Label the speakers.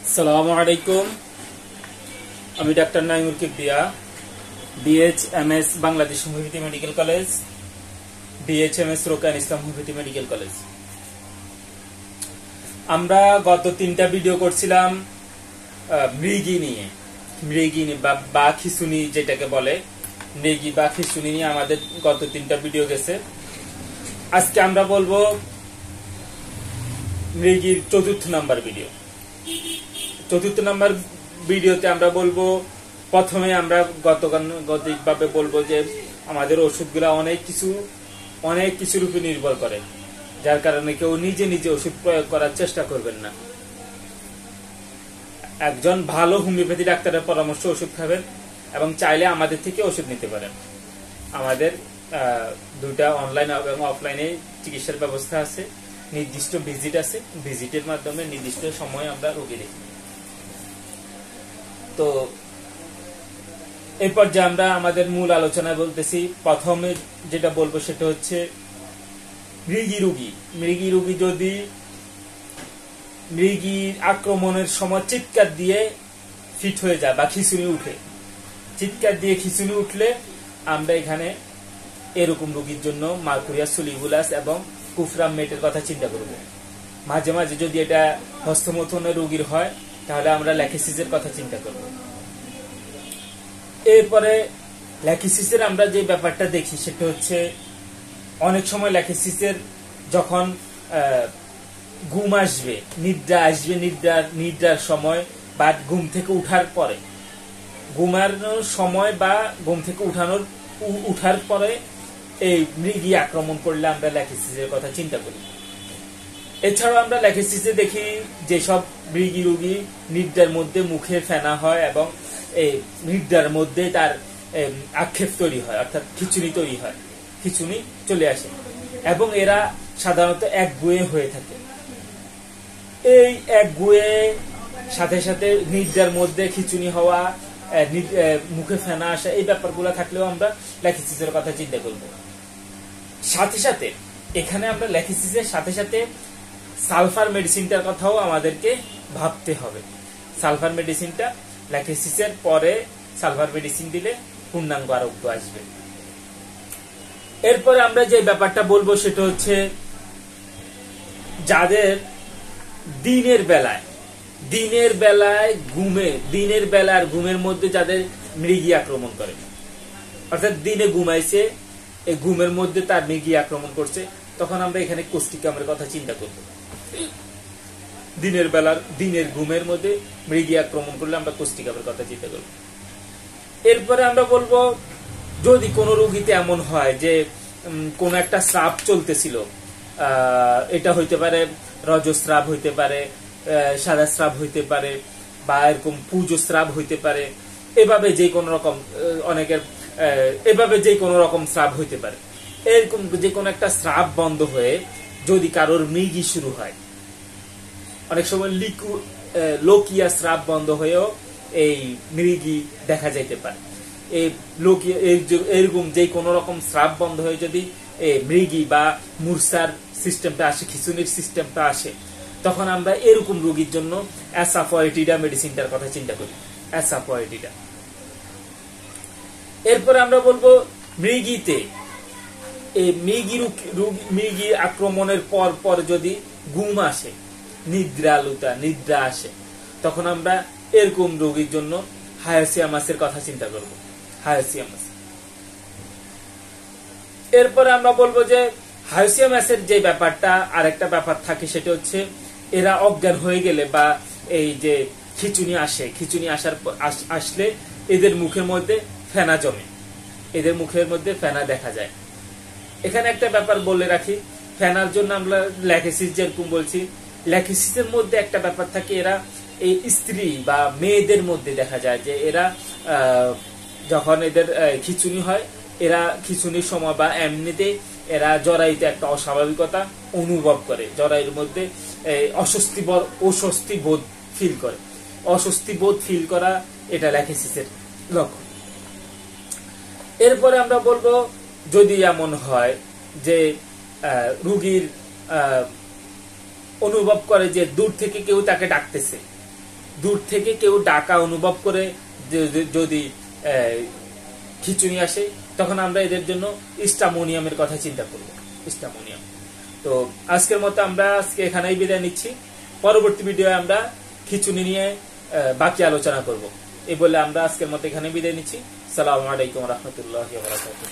Speaker 1: আসসালামু আলাইকুম। আমি doctor Naimul Kibria, BHMS Bangladesh homeopathy medical college, BHMS Rokeya Islam homeopathy medical college. আমরা গত 3টা ভিডিও করছিলাম মৃগী নিয়ে, বা খিঁচুনি যেটাকে বলে, মৃগী বা খিঁচুনি নিয়ে আমাদের গত 3টা ভিডিও গেছে। আজকে আমরা বলবো মৃগীর 4র্থ নাম্বার ভিডিও। 4র্থ নাম্বার ভিডিওতে আমরা বলবো, প্রথমে আমরা গতিকভাবে বলবো যে আমাদের ওষুধগুলা অনেক কিছুর উপর নির্ভর করে, যার কারণে কেউ নিজে নিজে ওষুধ প্রয়োগ করার চেষ্টা করবেন না। একজন ভালো হোমিওপ্যাথি ডাক্তারের পরামর্শ ওষুধ খাবেন এবং চাইলে আমাদের থেকে ওষুধ নিতে পারেন। আমাদের 2টা অনলাইন এবং অফলাইনে চিকিৎসার ব্যবস্থা আছে, নির্দিষ্ট ভিজিট আছে, ভিজিটের মাধ্যমে নির্দিষ্ট সময় আমরা রোগী দেখি। তো এই পর্যায়ে আমরা আমাদের মূল আলোচনায় বলতেছি। প্রথমে যেটা বলবো সেটা হচ্ছে মৃগী রোগী যদি মৃগীর আক্রমণের সময় চিৎকার দিয়ে ফিট হয়ে যায় বা খিঁচুনি উঠে, চিৎকার দিয়ে খিঁচুনি উঠলে আমরা এখানে এরকম রোগীর জন্য মার্কুরিয়া সোলিবুলাস এবং কুফরামেটের কথা চিন্তা করব। মাঝে মাঝে যদি এটা হস্তমৈথুনের রোগীর হয় তাহলে আমরা ল্যাকিসিসের কথা চিন্তা করব। এরপরে ল্যাকিসিসের আমরা যে ব্যাপারটা দেখি সেটা হচ্ছে, অনেক সময় ল্যাকিসিসের যখন ঘুম আসবে, নিদ্রার সময় বা ঘুম থেকে উঠার পরে, ঘুমানোর সময় বা ঘুম থেকে উঠার পরে এই মৃগী আক্রমণ করলে আমরা ল্যাকিসিসের কথা চিন্তা করি। এছাড়াও আমরা ল্যাকিসিসে দেখি যেসব মৃগী রোগী নিদ্রার মধ্যে মুখে ফেনা হয় এবং এই নিদ্রার মধ্যে তার আক্ষেপ তৈরি হয়, অর্থাৎ খিঁচুনি তৈরি হয়, খিঁচুনি চলে আসে এবং এরা সাধারণত একগুঁয়ে হয়ে থাকে। এই একগুঁয়ে সাথে সাথে নিদ্রার মধ্যে খিঁচুনি হওয়া, মুখে ফেনা আসা, এই ব্যাপারগুলো থাকলেও আমরা ল্যাকিসিসের কথা চিন্তা করব। সাথে সাথে এখানে আমরা ল্যাকিসিসের সাথে সাথে সালফার মেডিসিনটার কথাও আমাদেরকে ভাবতে হবে। সালফার মেডিসিনটা ল্যাকিসিসের পরে সালফার মেডিসিন দিলে পূর্ণাঙ্গ আরোগ্য আসবে। এরপরে আমরা যে ব্যাপারটা বলবো সেটা হচ্ছে, যাদের দিনের বেলায় ঘুমের মধ্যে যাদের মৃগী আক্রমণ করে, অর্থাৎ দিনে ঘুমাইছে, এই ঘুমের মধ্যে তার মৃগী আক্রমণ করছে, তখন আমরা এখানে কোষ্টিকামের কথা চিন্তা করব। দিনের ঘুমের মধ্যে মৃগী আক্রমণ করলে আমরা কোষ্টিকামের কথা চিন্তা করব। এরপরে আমরা বলবো, যদি কোনো রোগীতে এমন হয় যে কোন একটা স্রাব চলতেছিল, এটা হইতে পারে রজস্রাব, হইতে পারে সাদা স্রাব, হইতে পারে বা এরকম পুজো স্রাব হইতে পারে, এভাবে যে কোনো রকম স্রাব হইতে পারে। এরকম যে কোনো একটা স্রাব বন্ধ হয়ে যদি কারোর মৃগী শুরু হয়, অনেক সময় লোকিয়া স্রাব বন্ধ হয়েও এই মৃগী দেখা যাইতে পারে। এরকম যে কোনো রকম স্রাব বন্ধ হয়ে যদি মৃগী বা মূর্ছার সিস্টেমটা আসে, খিঁচুনির সিস্টেমটা আসে, তখন আমরা এরকম রোগীর জন্য অ্যাসাফোয়েটিডা মেডিসিনটার কথা চিন্তা করি, অ্যাসাফোয়েটিডা। এরপরে আমরা বলবো, মৃগী আক্রমণের পর যদি ঘুম আসে, নিদ্রা আসে, তখন আমরা এরকম রোগীর জন্য হায়াসিয়ামাসের কথা চিন্তা করব, হায়াসিয়ামাস। এরপরে আমরা বলবো যে হায়াসিয়ামাসের যে ব্যাপারটা, আরেকটা ব্যাপার থাকে, সেটা হচ্ছে এরা অজ্ঞান হয়ে গেলে বা এই যে খিঁচুনি আসলে এদের মুখের মধ্যে ফেনা জমে, এদের মুখের মধ্যে ফেনা দেখা যায়। এখানে একটা ব্যাপার বলে রাখি, ফেনার জন্য আমরা ল্যাকিসিস যেরকম বলছি, ল্যাকিসিসের মধ্যে একটা ব্যাপার থাকে, এরা এই স্ত্রী বা মেয়েদের মধ্যে দেখা যায় যে এরা যখন এদের খিঁচুনি হয়, এরা খিঁচুনির সময় বা এমনিতে এরা জরায়ুতে একটা অস্বাভাবিকতা অনুভব করে, জরায়ুর মধ্যে অস্বস্তি বোধ ফিল করা, এটা ল্যাকিসিসের লক্ষণ। এরপরে আমরা বলবো, যদি এমন হয় যে রোগীর অনুভব করে যে দূর থেকে কেউ তাকে ডাকতেছে, দূর থেকে কেউ ডাকা অনুভব করে যদি খিচুনি আসে, তখন আমরা এদের জন্য স্টামোনিয়ামের কথা চিন্তা করব। স্টামোনিয়াম। তো আজকের মতো আমরা আজকে এখানেই বিদায় নিচ্ছি। পরবর্তী ভিডিও আমরা খিচুনি নিয়ে বাকি আলোচনা করব। এই বলে আমরা আজকের মতো এখানে বিদায় নিচ্ছি। আসসালামু আলাইকুম ওয়া রাহমাতুল্লাহি ওয়া বারাকাতুহু।